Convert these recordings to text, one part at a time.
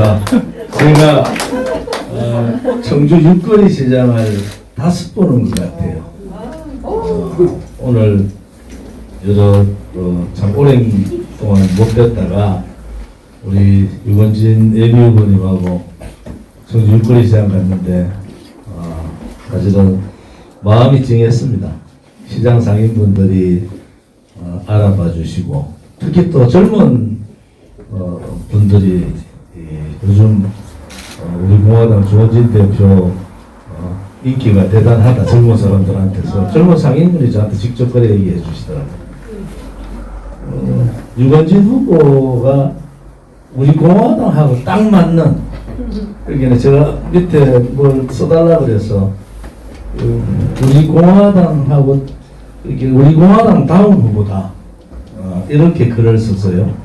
반갑습니다. 제가 청주 육거리 시장을 5번 온 것 같아요. 오늘 여러 참 오랜 동안 못 뵀다가 우리 유건진 예비후보님하고 청주 육거리 시장 갔는데 사실은 마음이 찡했습니다. 시장 상인분들이 알아봐 주시고 특히 또 젊은 분들이 요즘 우리 공화당 주원진 대표 인기가 대단하다. 젊은 사람들한테서 젊은 상인분이 저한테 직접 그래 얘기해 주시더라고요. 유건진 후보가 우리 공화당하고 딱 맞는, 그러니까 제가 밑에 뭘 써달라 그래서 우리 공화당하고 이렇게 우리 공화당 다운 후보다 이렇게 글을 썼어요.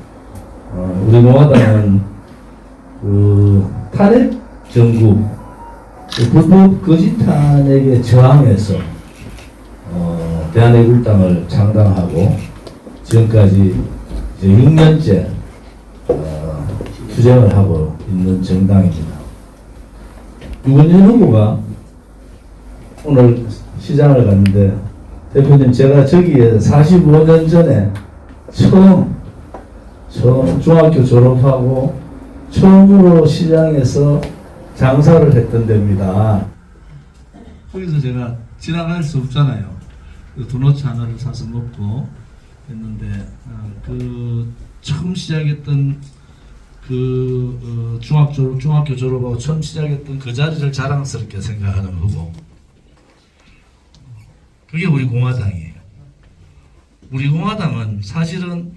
우리 공화당은 탄핵 정부, 불법 거짓 탄핵에 저항해서 대한애국당을 창당하고 지금까지 이제 6년째 투쟁을 하고 있는 정당입니다. 유건진 후보가 오늘 시장을 갔는데, 대표님, 제가 저기에 45년 전에 처음 중학교 졸업하고 처음으로 시장에서 장사를 했던 데입니다. 거기서 제가 지나갈 수 없잖아요. 도넛 하나를 사서 먹고 했는데 그 처음 시작했던 그 중학교 졸업하고 처음 시작했던 그 자리를 자랑스럽게 생각하는 후보. 그게 우리 공화당이에요. 우리 공화당은 사실은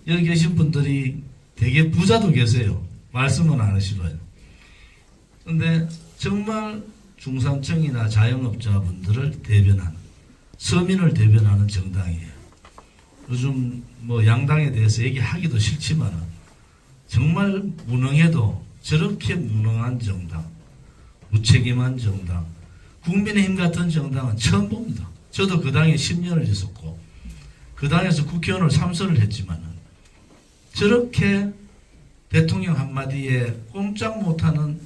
여기 계신 분들이 되게 부자도 계세요. 말씀은 안 하시고요. 근데 정말 중산층이나 자영업자분들을 대변하는, 서민을 대변하는 정당이에요. 요즘 뭐 양당에 대해서 얘기하기도 싫지만 정말 무능해도 저렇게 무능한 정당, 무책임한 정당, 국민의힘 같은 정당은 처음 봅니다. 저도 그 당에 10년을 있었고 그 당에서 국회의원을 3선을 했지만 저렇게 대통령 한마디에 꼼짝 못하는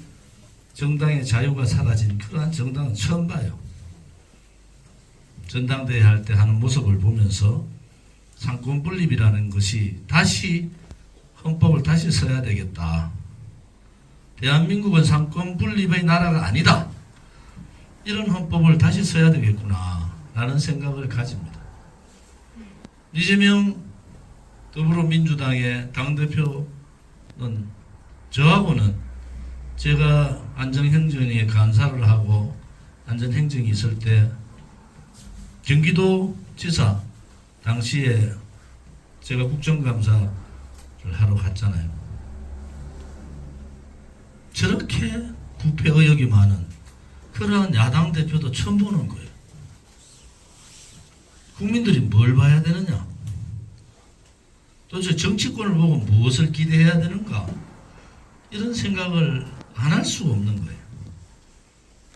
정당의 자유가 사라진 그러한 정당은 처음 봐요. 전당대회 할 때 하는 모습을 보면서 상권 분립이라는 것이 다시 헌법을 다시 써야 되겠다. 대한민국은 상권 분립의 나라가 아니다. 이런 헌법을 다시 써야 되겠구나 라는 생각을 가집니다. 이재명 더불어민주당의 당대표는 저하고는 제가 안전행정위에 간사를 하고 안전행정이 있을 때 경기도지사 당시에 제가 국정감사를 하러 갔잖아요. 저렇게 부패 의혹이 많은 그러한 야당 대표도 처음 보는 거예요. 국민들이 뭘 봐야 되느냐? 도대체 정치권을 보고 무엇을 기대해야 되는가? 이런 생각을 안 할 수가 없는 거예요.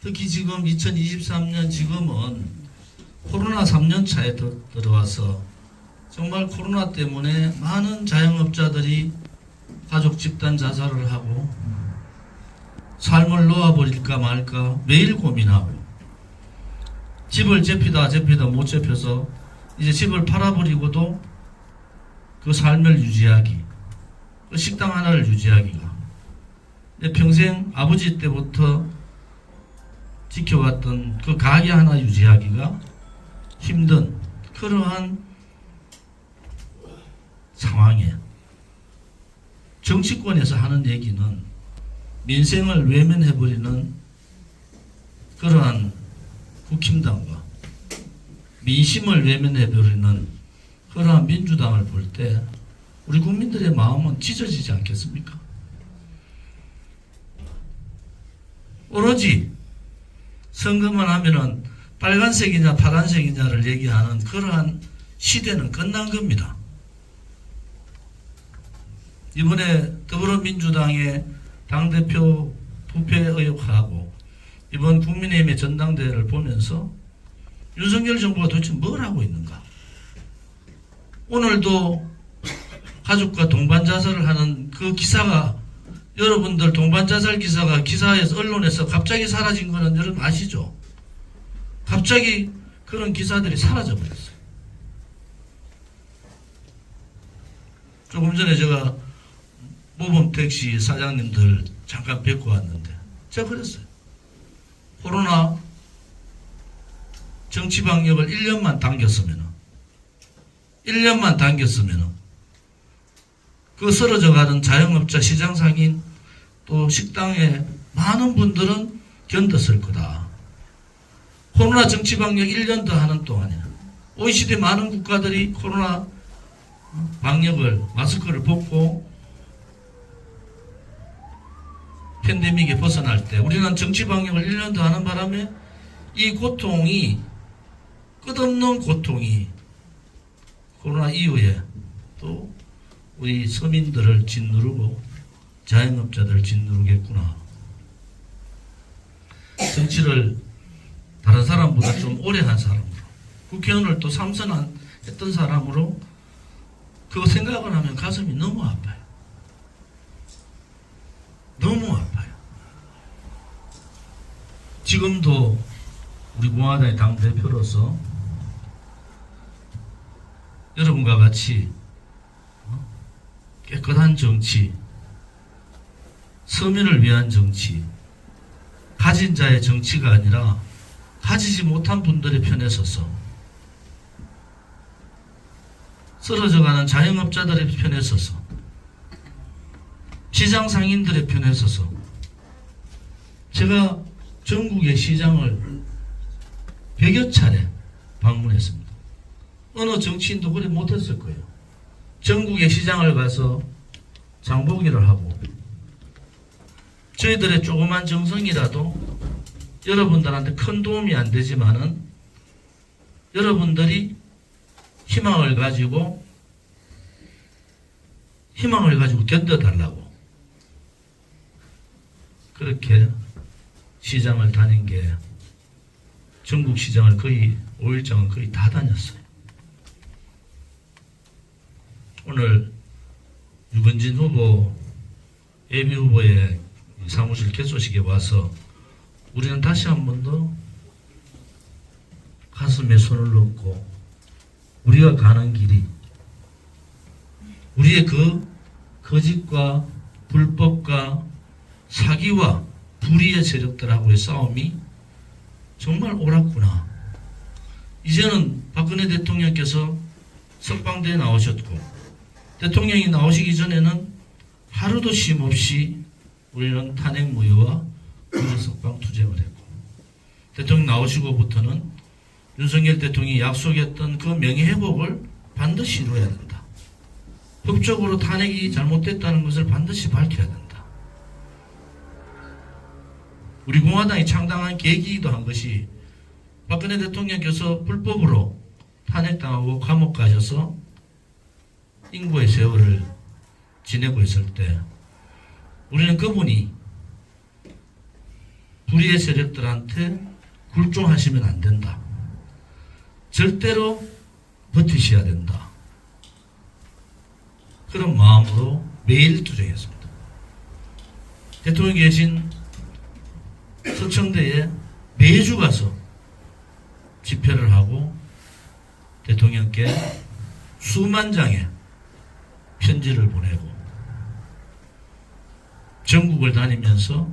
특히 지금 2023년 지금은 코로나 3년 차에 들어와서 정말 코로나 때문에 많은 자영업자들이 가족 집단 자살을 하고 삶을 놓아버릴까 말까 매일 고민하고 집을 접히다 못 접혀서 이제 집을 팔아버리고도 그 삶을 유지하기, 그 식당 하나를 유지하기가 평생 아버지 때부터 지켜왔던 그 가게 하나 유지하기가 힘든 그러한 상황이에요. 정치권에서 하는 얘기는 민생을 외면해버리는 그러한 국힘당과 민심을 외면해버리는 그러한 민주당을 볼 때 우리 국민들의 마음은 찢어지지 않겠습니까? 오로지 선거만 하면은 빨간색이냐 파란색이냐를 얘기하는 그러한 시대는 끝난 겁니다. 이번에 더불어민주당의 당대표 부패 의혹하고 이번 국민의힘의 전당대회를 보면서 윤석열 정부가 도대체 뭘 하고 있는가? 오늘도 가족과 동반 자살을 하는 그 기사가 여러분들 동반자살 기사가 기사에서 언론에서 갑자기 사라진 거는 여러분 아시죠? 갑자기 그런 기사들이 사라져 버렸어요. 조금 전에 제가 모범택시 사장님들 잠깐 뵙고 왔는데 제가 그랬어요. 코로나 정치 방역을 1년만 당겼으면 그 쓰러져 가는 자영업자, 시장 상인, 또 식당에 많은 분들은 견뎠을 거다. 코로나 정치 방역 1년 더 하는 동안에 OECD 많은 국가들이 코로나 방역을, 마스크를 벗고 팬데믹에 벗어날 때 우리는 정치 방역을 1년 더 하는 바람에 이 고통이, 끝없는 고통이 코로나 이후에 또 우리 서민들을 짓누르고 자영업자들을 짓누르겠구나. 정치를 다른 사람보다 좀 오래 한 사람으로, 국회의원을 또 3선 했던 사람으로 그거 생각을 하면 가슴이 너무 아파요. 너무 아파요. 지금도 우리 공화당의 당대표로서 여러분과 같이 깨끗한 정치, 서민을 위한 정치, 가진 자의 정치가 아니라 가지지 못한 분들의 편에 서서, 쓰러져가는 자영업자들의 편에 서서, 시장 상인들의 편에 서서, 제가 전국의 시장을 100여 차례 방문했습니다. 어느 정치인도 그래 못했을 거예요. 전국의 시장을 가서 장보기를 하고, 저희들의 조그만 정성이라도 여러분들한테 큰 도움이 안 되지만은 여러분들이 희망을 가지고 견뎌달라고 그렇게 시장을 다닌 게, 전국 시장을 거의 5일장은 거의 다 다녔어요. 오늘 유건진 후보, 예비 후보의 사무실 개소식에 와서 우리는 다시 한 번 더 가슴에 손을 얹고 우리가 가는 길이, 우리의 그 거짓과 불법과 사기와 불의의 세력들하고의 싸움이 정말 옳았구나. 이제는 박근혜 대통령께서 석방대에 나오셨고, 대통령이 나오시기 전에는 하루도 쉼 없이 우리는 탄핵 무효와 무죄 석방 투쟁을 했고, 대통령 나오시고부터는 윤석열 대통령이 약속했던 그 명예회복을 반드시 이루어야 된다. 법적으로 탄핵이 잘못됐다는 것을 반드시 밝혀야 된다. 우리 공화당이 창당한 계기이기도 한 것이 박근혜 대통령께서 불법으로 탄핵당하고 감옥 가셔서 인고의 세월을 지내고 있을 때 우리는 그분이 불의의 세력들한테 굴종하시면 안 된다. 절대로 버티셔야 된다. 그런 마음으로 매일 투쟁했습니다. 대통령이 계신 서청대에 매주 가서 집회를 하고 대통령께 수만 장의 편지를 보내고 전국을 다니면서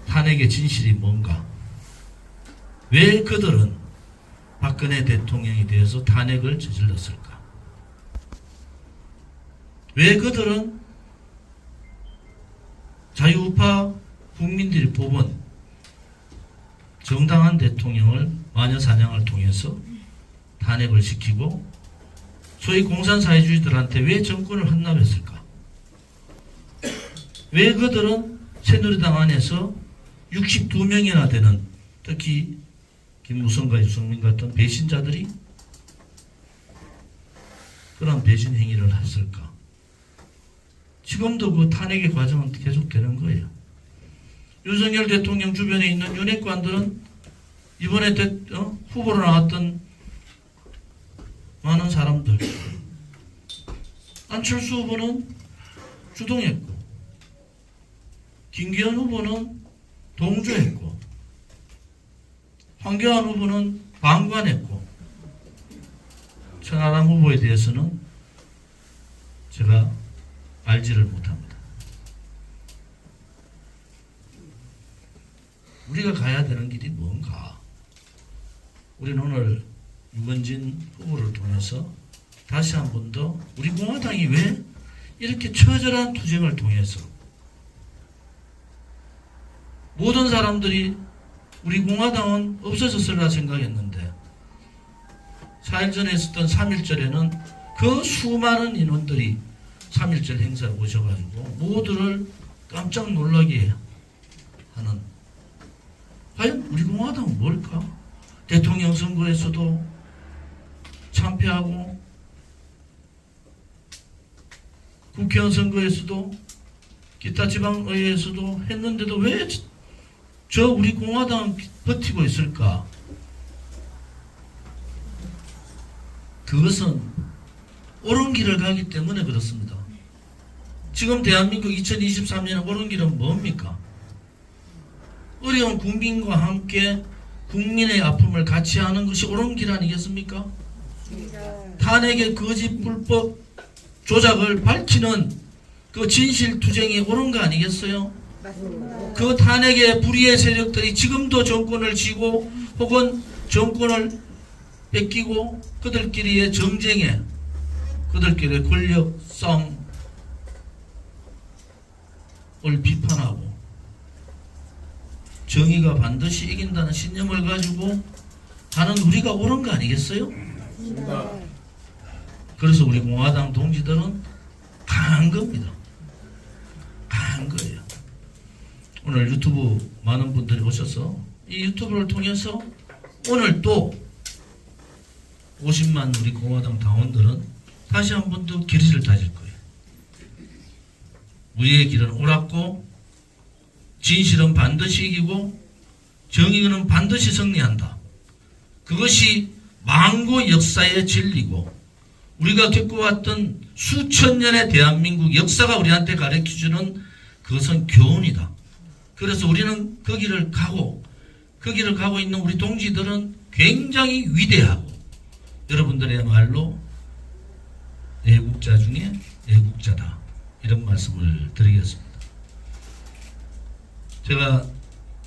탄핵의 진실이 뭔가, 왜 그들은 박근혜 대통령에 대해서 탄핵을 저질렀을까, 왜 그들은 자유우파 국민들이 뽑은 정당한 대통령을 마녀사냥을 통해서 탄핵을 시키고 소위 공산사회주의들한테 왜 정권을 헌납했을까? 왜 그들은 새누리당 안에서 62명이나 되는, 특히 김무성과 유승민 같은 배신자들이 그런 배신 행위를 했을까? 지금도 그 탄핵의 과정은 계속되는 거예요. 윤석열 대통령 주변에 있는 윤핵관들은 이번에 후보로 나왔던 많은 사람들, 안철수 후보는 주동했고 김기현 후보는 동조했고 황교안 후보는 방관했고 천하람 후보에 대해서는 제가 알지를 못합니다. 우리가 가야 되는 길이 뭔가? 우리는 오늘 유건진 후보를 통해서 다시 한 번 더 우리 공화당이 왜 이렇게 처절한 투쟁을 통해서 모든 사람들이 우리 공화당은 없어졌으리라 생각했는데 4일 전에 있었던 3.1절에는 그 수많은 인원들이 3.1절 행사에 오셔가지고 모두를 깜짝 놀라게 하는, 과연 우리 공화당은 뭘까? 대통령 선거에서도 참패하고 국회의원 선거에서도 기타 지방의회에서도 했는데도 왜 저 우리 공화당은 버티고 있을까? 그것은 옳은 길을 가기 때문에 그렇습니다. 지금 대한민국 2023년에 옳은 길은 뭡니까? 어려운 국민과 함께 국민의 아픔을 같이 하는 것이 옳은 길 아니겠습니까? 탄핵의 거짓 불법 조작을 밝히는 그 진실투쟁이 옳은 거 아니겠어요? 맞습니다. 그 탄핵의 불의의 세력들이 지금도 정권을 쥐고 혹은 정권을 뺏기고 그들끼리의 정쟁에 그들끼리의 권력 싸움을 비판하고 정의가 반드시 이긴다는 신념을 가지고 하는 우리가 옳은 거 아니겠어요? 그래서 우리 공화당 동지들은 강한 겁니다. 강한 거예요. 오늘 유튜브 많은 분들이 오셔서 이 유튜브를 통해서 오늘 또 50만 우리 공화당 당원들은 다시 한 번 더 길이를 다질 거예요. 우리의 길은 옳았고 진실은 반드시 이기고 정의는 반드시 승리한다. 그것이 만고 역사의 진리고 우리가 겪어왔던 수천 년의 대한민국 역사가 우리한테 가르쳐주는 그것은 교훈이다. 그래서 우리는 그 길을 가고 있는 우리 동지들은 굉장히 위대하고 여러분들의 말로 애국자 중에 애국자다. 이런 말씀을 드리겠습니다. 제가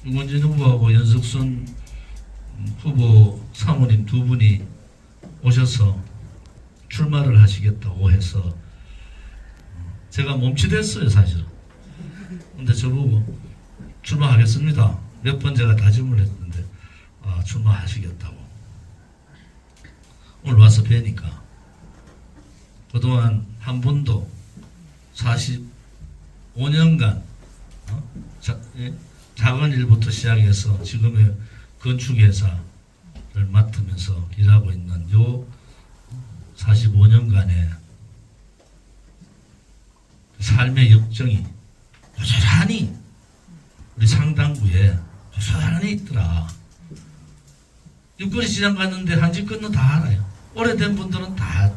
유건진 후보하고 연석순 후보 사모님 두 분이 오셔서 출마를 하시겠다고 해서 제가 멈칫했어요, 사실은. 근데 저보고 출마하겠습니다. 몇 번 제가 다짐을 했는데 출마하시겠다고. 오늘 와서 뵈니까 그동안 한 번도 45년간 작은 일부터 시작해서 지금의 건축회사를 맡으면서 일하고 있는 요 45년간의 삶의 역정이 고스란히 우리 상당구에 고스란히 있더라. 육거리 시장 갔는데 한집 건너 다 알아요. 오래된 분들은 다 알아요.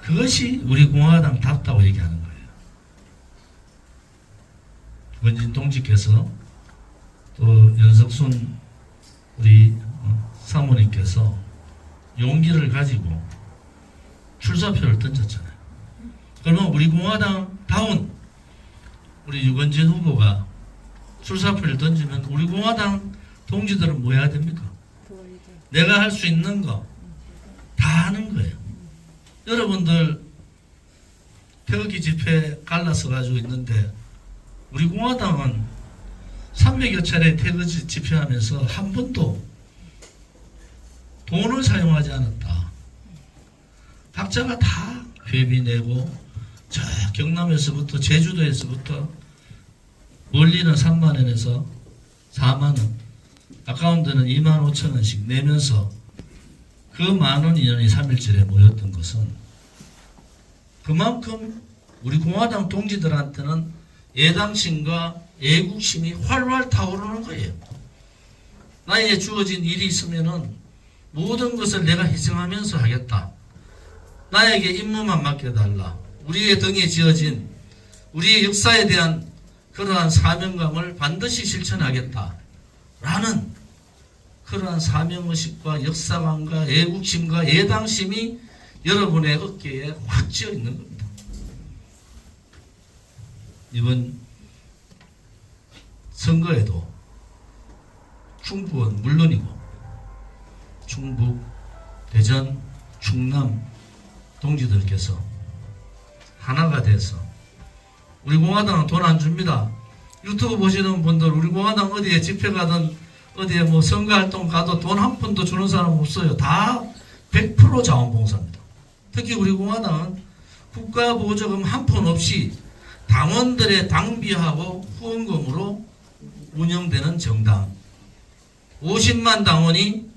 그것이 우리 공화당답다고 얘기하는 거예요. 원진 동지께서 또 연석순 우리 사모님께서 용기를 가지고 출사표를 던졌잖아요. 그러면 우리 공화당다운 우리 유건진 후보가 출사표를 던지면 우리 공화당 동지들은 뭐 해야 됩니까? 내가 할 수 있는 거 다 하는 거예요. 여러분들 태극기 집회 갈라서 가지고 있는데 우리 공화당은 300여 차례 태극기 집회하면서 한 번도 돈을 사용하지 않았다. 각자가 다 회비 내고 저 경남에서부터 제주도에서부터 멀리는 3만 원에서 4만 원, 가까운 데는 2만 5천 원씩 내면서 그 많은 인원이 3.1절에 모였던 것은 그만큼 우리 공화당 동지들한테는 애당심과 애국심이 활활 타오르는 거예요. 나에게 주어진 일이 있으면은 모든 것을 내가 희생하면서 하겠다. 나에게 임무만 맡겨달라. 우리의 등에 지어진 우리의 역사에 대한 그러한 사명감을 반드시 실천하겠다라는 그러한 사명의식과 역사관과 애국심과 애당심이 여러분의 어깨에 확 쥐어 있는 겁니다. 이번 선거에도 충북은 물론이고 충북, 대전, 충남 동지들께서 하나가 돼서 우리 공화당은 돈 안 줍니다. 유튜브 보시는 분들 우리 공화당 어디에 집회 가든 어디에 뭐 선거활동 가도 돈 한 푼도 주는 사람 없어요. 다 100% 자원봉사입니다. 특히 우리 공화당은 국가보조금 한 푼 없이 당원들의 당비하고 후원금으로 운영되는 정당, 50만 당원이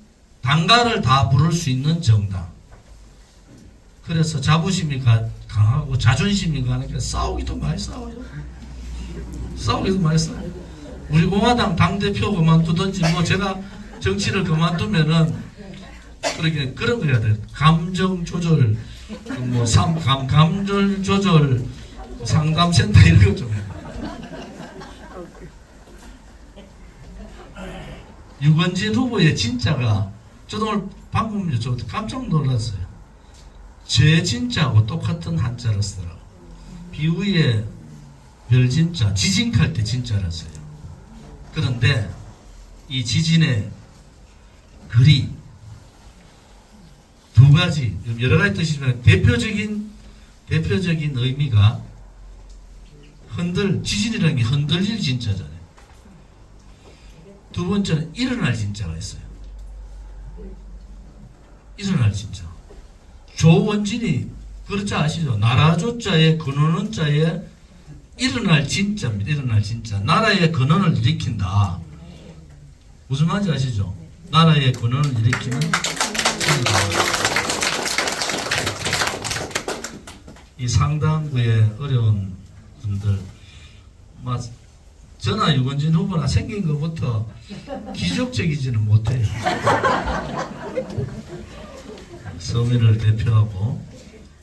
당가를 다 부를 수 있는 정당. 그래서 자부심이 강하고 자존심이 강하니까 싸우기도 많이 싸워요. 싸우기도 많이 싸워요. 우리 공화당 당대표 그만두든지 뭐 제가 정치를 그만두면은 그렇게 그런 거 해야 돼요. 감정 조절, 뭐 감정 조절 상담센터 이런 거 좀 해요. 유건진 후보의 진짜가 저도 오늘 방금 저 깜짝 놀랐어요. 제 진짜하고 똑같은 한자를 쓰더라고. 비위에 별진짜, 지진칼 때 진짜를 써요. 그런데 이 지진의 글이 두 가지, 여러 가지 뜻이지만 대표적인 의미가 지진이라는 게 흔들릴 진짜잖아요. 두 번째는 일어날 진짜가 있어요. 일어날 진짜. 조원진이 그렇지 아시죠? 나라 조자에 근원은 자에 일어날 진짜입니다. 일어날 진짜. 나라의 근원을 일으킨다. 무슨 말인지 아시죠? 나라의 근원을 일으키는 이 상당부의 어려운 분들, 저나 유건진 후보나 생긴 것부터 기적적이지는 못해요. 서민을 대표하고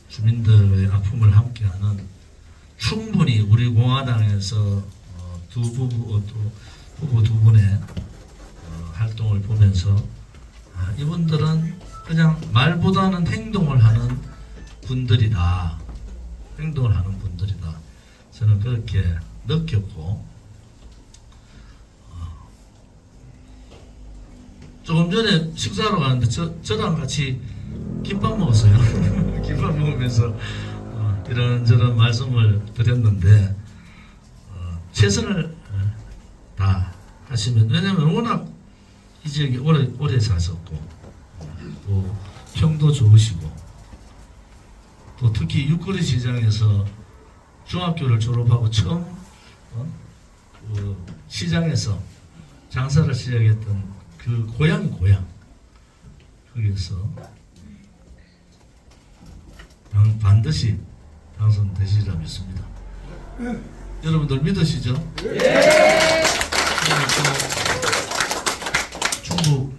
주민들의 아픔을 함께하는 충분히 우리 공화당에서 후보 두 분의 활동을 보면서 이분들은 그냥 말보다는 행동을 하는 분들이다. 행동을 하는 분들이다. 저는 그렇게 느꼈고 조금 전에 식사하러 가는데 저랑 같이 김밥 먹었어요. 김밥 먹으면서 이런저런 말씀을 드렸는데 최선을 다 하시면, 왜냐면 워낙 이 지역에 오래 사셨고 또 평도 좋으시고 또 특히 육거리 시장에서 중학교를 졸업하고 처음 시장에서 장사를 시작했던 그 고향 거기에서 반드시 당선되시리라 믿습니다. 여러분들 믿으시죠? 네. 충북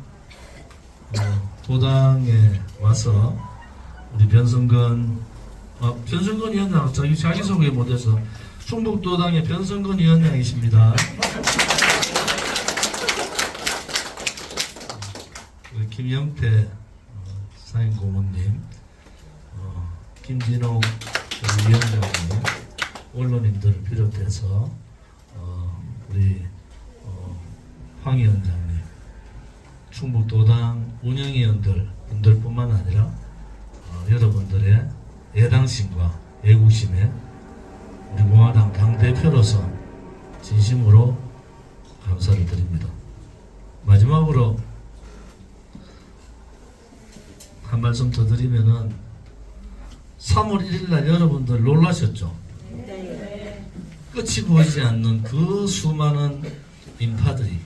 도당에 와서 우리 변성건 위원장 자기소개 못해서 충북도당의 변성건 위원장이십니다. 김영태 사행고문님, 김진호 위원장님, 언론인들을 비롯해서 우리 황 위원장님, 충북도당 운영위원들 분들뿐만 아니라 여러분들의 애당심과 애국심에 우리 공화당 당대표로서 진심으로 감사를 드립니다. 마지막으로 한 말씀 더 드리면은 3월 1일 날 여러분들 놀라셨죠? 네. 끝이 보이지 않는 그 수많은 인파들이,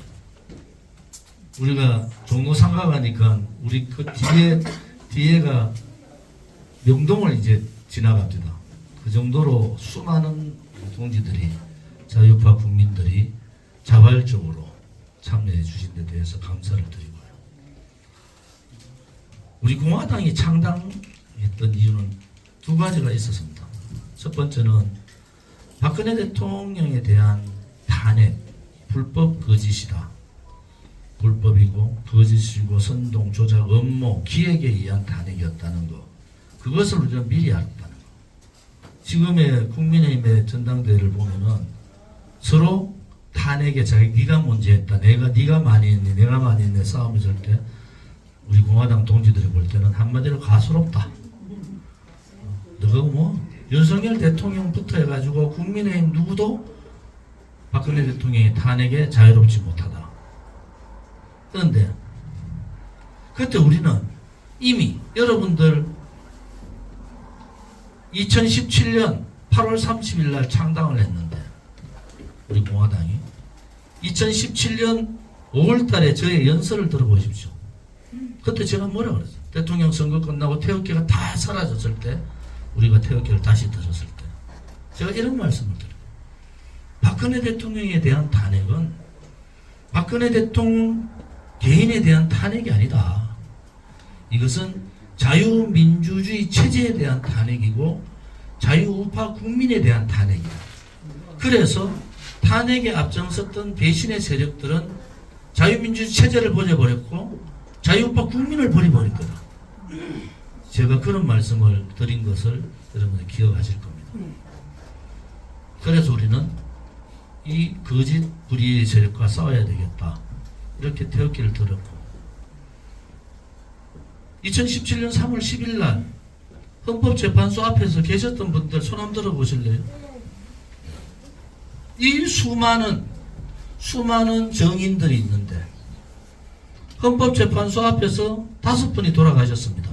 우리가 종로 상가 가니까 우리 그 뒤에가 명동을 이제 지나갑니다. 그 정도로 수많은 동지들이, 자유파 국민들이 자발적으로 참여해 주신 데 대해서 감사를 드리고요. 우리 공화당이 창당했던 이유는 두 가지가 있었습니다. 첫 번째는 박근혜 대통령에 대한 탄핵, 불법 거짓이다. 불법이고 거짓이고 선동, 조작, 음모, 기획에 의한 탄핵이었다는 거. 그것을 우리가 미리 알았다는 거. 지금의 국민의힘의 전당대회를 보면은 서로 탄핵에 자기가 먼저 했다. 네가 많이 했니, 내가 많이 했네 싸움이 있을 때 우리 공화당 동지들이 볼 때는 한마디로 가소롭다. 너가 뭐 윤석열 대통령부터 해가지고 국민의힘 누구도 박근혜 대통령의 탄핵에 자유롭지 못하다. 그런데 그때 우리는 이미 여러분들 2017년 8월 30일 날 창당을 했는데 우리 공화당이 2017년 5월 달에 저의 연설을 들어보십시오. 그때 제가 뭐라 그랬어요? 대통령 선거 끝나고 태극기가 다 사라졌을 때 우리가 태극기를 다시 들었을 때 제가 이런 말씀을 드려요. 박근혜 대통령에 대한 탄핵은 박근혜 대통령 개인에 대한 탄핵이 아니다. 이것은 자유민주주의 체제에 대한 탄핵이고 자유우파 국민에 대한 탄핵이다. 그래서 탄핵에 앞장섰던 배신의 세력들은 자유민주주의 체제를 버려버렸고 자유우파 국민을 버려버릴 거다. 제가 그런 말씀을 드린 것을 여러분들 기억하실 겁니다. 그래서 우리는 이 거짓 불의의 세력과 싸워야 되겠다. 이렇게 태극기를 들었고 2017년 3월 10일 날 헌법재판소 앞에서 계셨던 분들 손 한번 들어보실래요? 이 수많은 정인들이 있는데 헌법재판소 앞에서 5분이 돌아가셨습니다.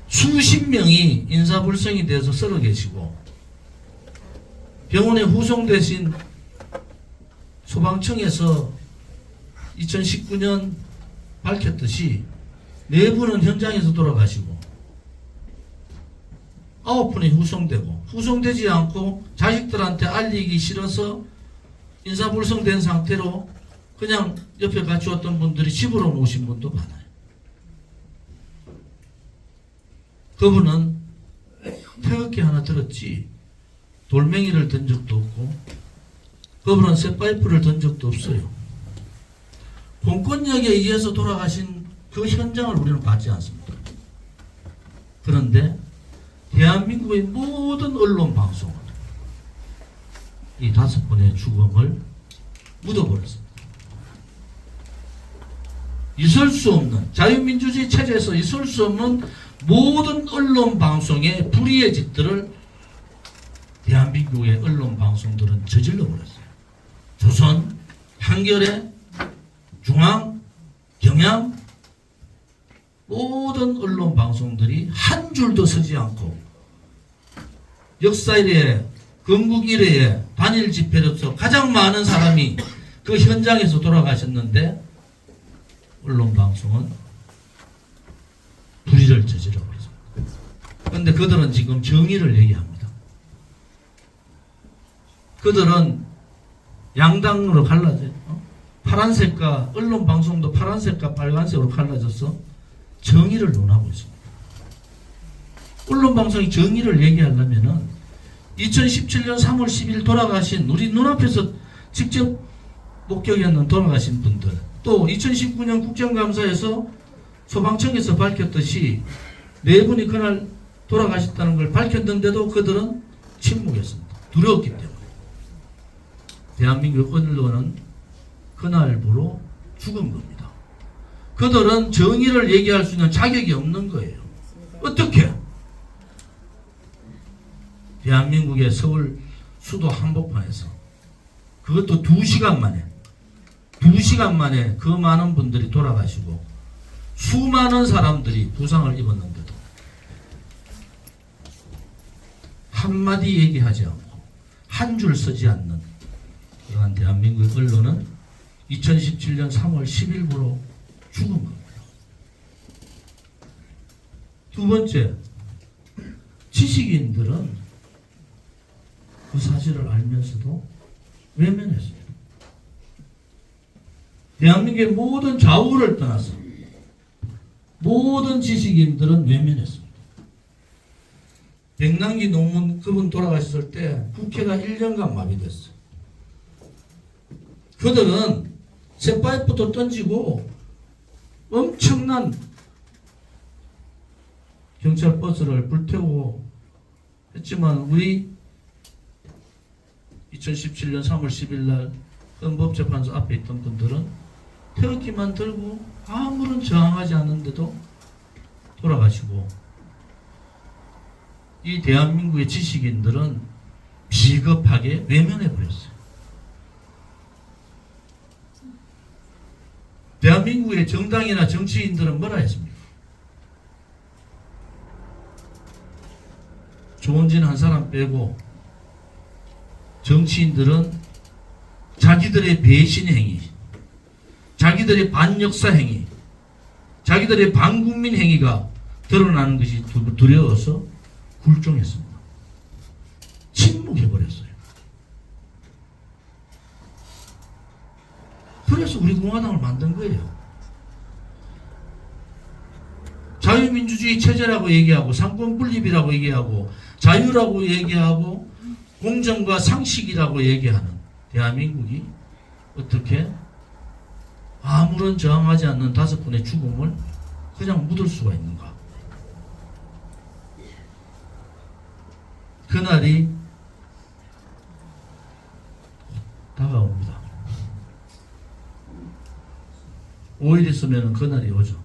수십 명이 인사불성이 돼서 썰어 계시고 병원에 후송되신 소방청에서 2019년 밝혔듯이 4분은 현장에서 돌아가시고 9분이 후송되고 후송되지 않고 자식들한테 알리기 싫어서 인사불성된 상태로 그냥 옆에 같이 왔던 분들이 집으로 모신 분도 많아요. 그분은 태극기 하나 들었지 돌멩이를 든 적도 없고 그분은 쇠파이프를 든 적도 없어요. 공권력에 의해서 돌아가신 그 현장을 우리는 받지 않습니다. 그런데 대한민국의 모든 언론 방송은 이 5분의 죽음을 묻어버렸습니다. 있을 수 없는 자유민주주의 체제에서 있을 수 없는 모든 언론 방송의 불의의 짓들을 대한민국의 언론 방송들은 저질러 버렸어요. 조선, 한겨레, 중앙, 경향 모든 언론 방송들이 한 줄도 서지 않고 역사 이래에 건국 이래에 단일 집회로서 가장 많은 사람이 그 현장에서 돌아가셨는데 언론 방송은 불의를 저질러 버렸습니다. 그런데 그들은 지금 정의를 얘기합니다. 그들은 양당으로 갈라져요. 파란색과 언론 방송도 파란색과 빨간색으로 갈라져서 정의를 논하고 있습니다. 언론 방송이 정의를 얘기하려면은 2017년 3월 10일 돌아가신 우리 눈앞에서 직접 목격했는 돌아가신 분들 또 2019년 국정감사에서 소방청에서 밝혔듯이 4분이 그날 돌아가셨다는 걸 밝혔는데도 그들은 침묵했습니다. 두려웠기 때문에. 대한민국 언론은 그날부로 죽은 겁니다. 그들은 정의를 얘기할 수 있는 자격이 없는 거예요. 어떻게? 대한민국의 서울 수도 한복판에서 그것도 2시간 만에 그 많은 분들이 돌아가시고 수많은 사람들이 부상을 입었는데도 한마디 얘기하지 않고 한 줄 쓰지 않는 그러한 대한민국의 언론은 2017년 3월 10일부로 죽은 겁니다. 두 번째, 지식인들은 그 사실을 알면서도 외면했습니다. 대한민국의 모든 좌우를 떠나서 모든 지식인들은 외면했습니다. 백남기 농문 그분 돌아가셨을 때 국회가 1년간 마비됐어요. 그들은 쇠파이프도 던지고 엄청난 경찰 버스를 불태우고 했지만 우리 2017년 3월 10일 날 헌법재판소 앞에 있던 분들은 태극기만 들고 아무런 저항하지 않는데도 돌아가시고, 이 대한민국의 지식인들은 비겁하게 외면해버렸어요. 대한민국의 정당이나 정치인들은 뭐라 했습니까? 조원진 한 사람 빼고 정치인들은 자기들의 배신 행위, 자기들의 반역사 행위, 자기들의 반국민 행위가 드러나는 것이 두려워서 굴종했습니다. 침묵해버렸어요. 그래서 우리 공화당을 만든 거예요. 자유민주주의 체제라고 얘기하고 상권분립이라고 얘기하고 자유라고 얘기하고 공정과 상식이라고 얘기하는 대한민국이 어떻게 아무런 저항하지 않는 5분의 죽음을 그냥 묻을 수가 있는가? 그날이 다가옵니다. 5일 있으면 그날이 오죠.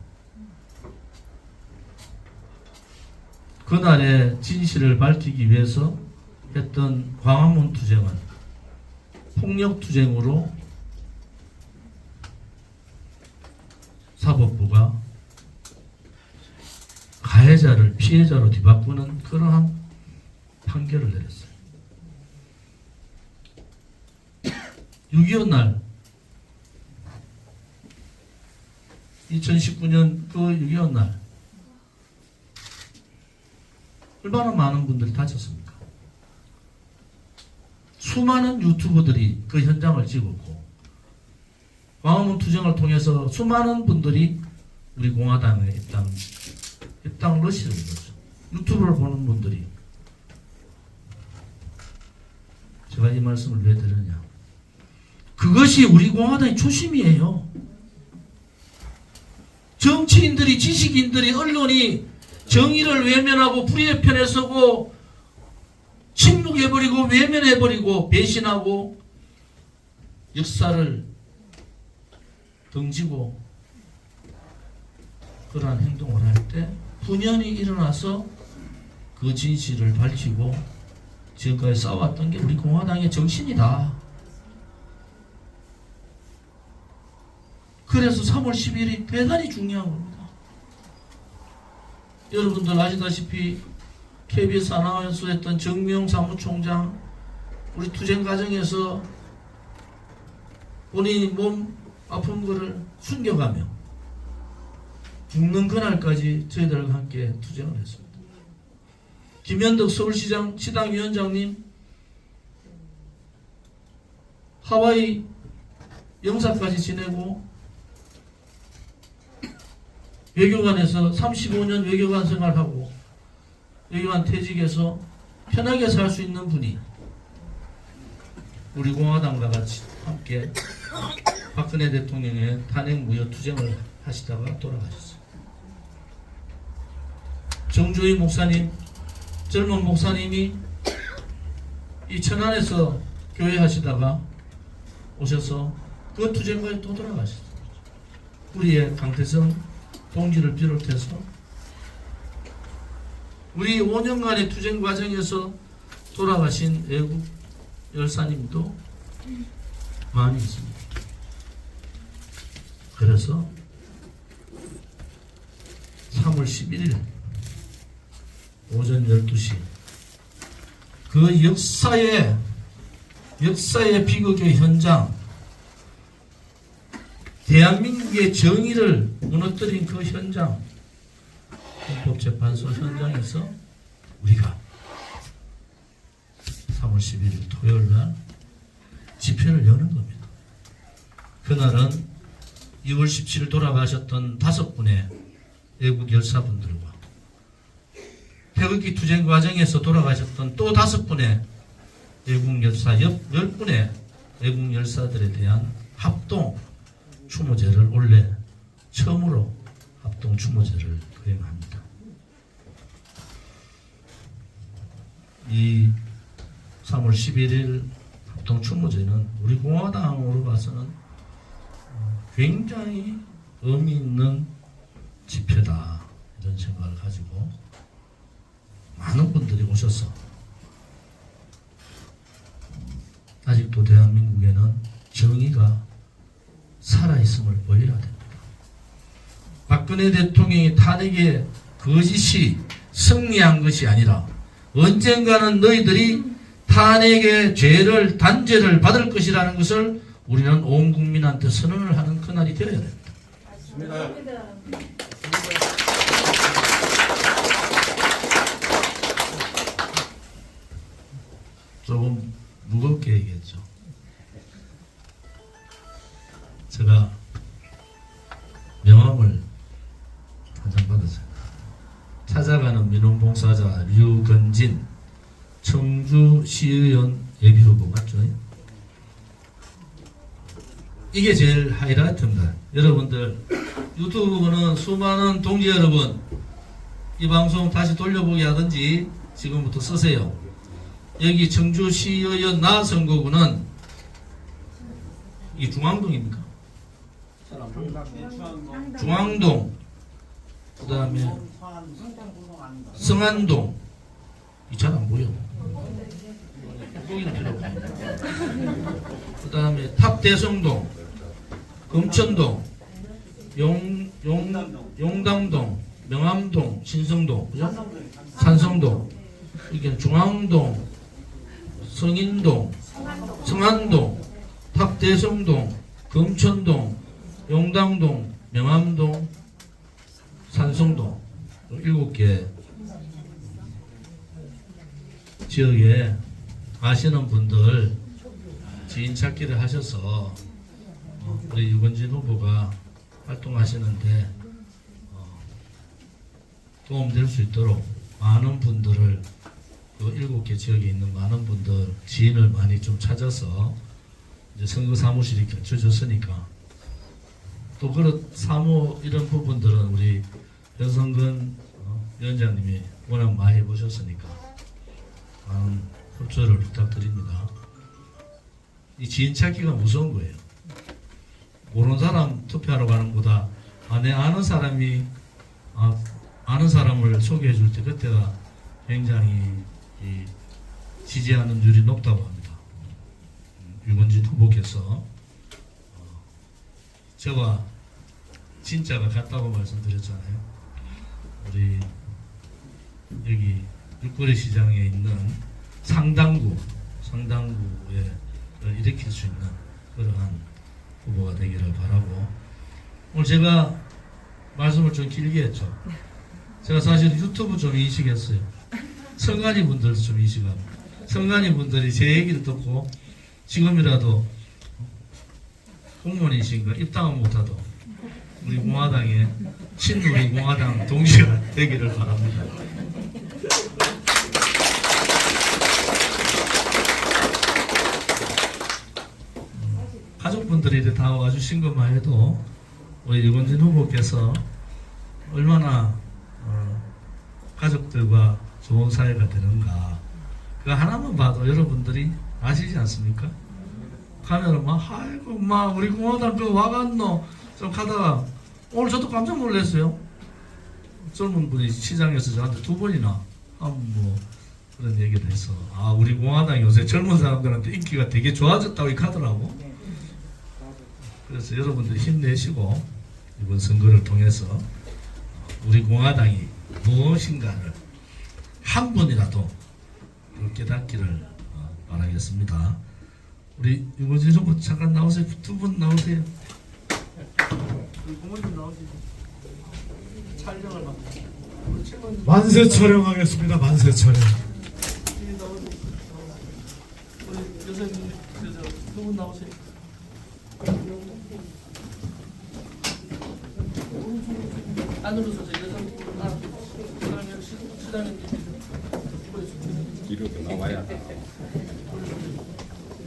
그날의 진실을 밝히기 위해서 했던 광화문 투쟁은 폭력투쟁으로 사법부가 가해자를 피해자로 뒤바꾸는 그러한 판결을 내렸어요. 6.25 날 2019년 그 6.25 날 얼마나 많은 분들이 다쳤습니까? 수많은 유튜버들이 그 현장을 찍었고 광화문 투쟁을 통해서 수많은 분들이 우리 공화당에 입당을 넣으시는 거죠. 유튜브를 보는 분들이. 제가 이 말씀을 왜 드리느냐, 그것이 우리 공화당의 초심이에요. 정치인들이, 지식인들이, 언론이 정의를 외면하고 불의의 편에 서고 침묵해버리고 외면해버리고 배신하고 역사를 등지고 그러한 행동을 할 때 분연히 일어나서 그 진실을 밝히고 지금까지 싸웠던 게 우리 공화당의 정신이다. 그래서 3월 10일이 대단히 중요한 겁니다. 여러분들 아시다시피 KBS 아나운서 했던 정미용 사무총장 우리 투쟁 과정에서 본인이 몸 아픈 거를 숨겨가며 죽는 그날까지 저희들과 함께 투쟁을 했습니다. 김현덕 서울시장 시당위원장님 하와이 영사까지 지내고 외교관에서 35년 외교관 생활하고 외교관 퇴직해서 편하게 살 수 있는 분이 우리 공화당과 같이 함께 박근혜 대통령의 탄핵 무효 투쟁을 하시다가 돌아가셨어요. 정조희 목사님, 젊은 목사님이 이 천안에서 교회 하시다가 오셔서 그 투쟁까지 또 돌아가셨어요. 우리의 강태성 동지를 비롯해서 우리 5년간의 투쟁 과정에서 돌아가신 외국 열사님도 많이 있습니다. 그래서 3월 11일 오전 12시 그 역사의 비극의 현장, 대한민국의 정의를 무너뜨린 그 현장, 헌법재판소 현장에서 우리가 3월 11일 토요일 날 집회를 여는 겁니다. 그날은 2월 17일 돌아가셨던 5분의 외국 열사분들과 태극기 투쟁 과정에서 돌아가셨던 또 5분의 외국 열사, 10분의 외국 열사들에 대한 합동 추모제를 올해 처음으로 합동 추모제를 거행합니다. 이 3월 11일 합동 추모제는 우리 공화당으로 봐서는 굉장히 의미 있는 집회다, 이런 생각을 가지고 많은 분들이 오셔서 아직도 대한민국에는 정의가 살아있음을 보여야 됩니다. 박근혜 대통령이 탄핵에 거짓이 승리한 것이 아니라 언젠가는 너희들이 탄핵의 죄를, 단죄를 받을 것이라는 것을 우리는 온 국민한테 선언을 하는 그날이 되어야 됩니다. 조금 무겁게 얘기했죠. 제가 명함을 한 장 받았어요. 찾아가는 민원봉사자 류건진 청주시의원 예비후보 맞죠? 이게 제일 하이라이트입니다. 여러분들 유튜브는 수많은 동지 여러분, 이 방송 다시 돌려보기 하든지 지금부터 쓰세요. 여기 청주시의원 나 선거구는 이 중앙동입니까? 중앙동, 그 다음에 성안동, 이 잘 안 보여. 그 다음에 탑대성동, 금천동, 용담동, 명암동, 신성동, 그죠? 산성동, 이게 중앙동, 성인동, 성안동, 탑대성동, 금천동, 용담동, 명암동, 산성동, 7개 지역에 아시는 분들 지인 찾기를 하셔서 우리 유건진 후보가 활동하시는데 도움될 수 있도록 많은 분들을, 그 7개 지역에 있는 많은 분들 지인을 많이 좀 찾아서 이제 선거 사무실이 겹쳐졌으니까 또 그런 사무 이런 부분들은 우리 변성근 위원장님이 워낙 많이 해보셨으니까 많은 협조를 부탁드립니다. 이 지인 찾기가 무서운 거예요. 모르는 사람 투표하러 가는 것보다 내 아는 사람이 아는 사람을 소개해 줄 때 그때가 굉장히 지지하는 율이 높다고 합니다. 유건진 후보께서 저와 진짜가 같다고 말씀드렸잖아요. 우리 여기 육거리 시장에 있는 상당구에 일으킬 수 있는 그러한 후보가 되기를 바라고, 오늘 제가 말씀을 좀 길게 했죠. 제가 사실 유튜브 좀 인식했어요. 성관이 분들 좀 인식합니다. 성관이 분들이 제 얘기를 듣고 지금이라도 공무원이신가 입당은 못하도 우리 공화당의 친우리 공화당 동지가 되기를 바랍니다. 가족분들이 다 와주신 것만 해도 우리 유건진 후보께서 얼마나 가족들과 좋은 사회가 되는가, 그 하나만 봐도 여러분들이 아시지 않습니까? 가면은 아이고 우리 공화당 그 와갔노 좀 가다가 오늘 저도 깜짝 놀랐어요. 젊은 분이 시장에서 저한테 2번이나 그런 얘기를 해서 우리 공화당이 요새 젊은 사람들한테 인기가 되게 좋아졌다고 이렇게 하더라고. 그래서 여러분들 힘내시고 이번 선거를 통해서 우리 공화당이 무엇인가를 한 분이라도 깨닫기를 바라겠습니다. 우리 유건진 후보 잠깐 나오세요. 2분 나오세요. 부모님 나오세요. 촬영을 하고. 만세 촬영하겠습니다. 만세 촬영. 우리 여사님 2분 나오세요. 안으로 서세요. 여사님. 시장님. 뒤로도 나와야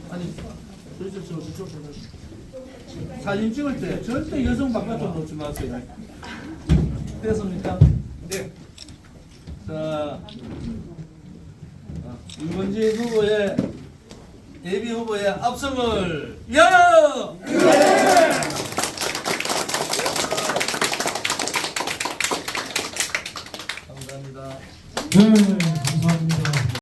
아니, 저쪽 사진 찍을 때 절대 여성 바깥으로 놓지 마세요. 됐습니까? 네. 자, 윤건진 후보의 예비 후보의 압승을 위하여!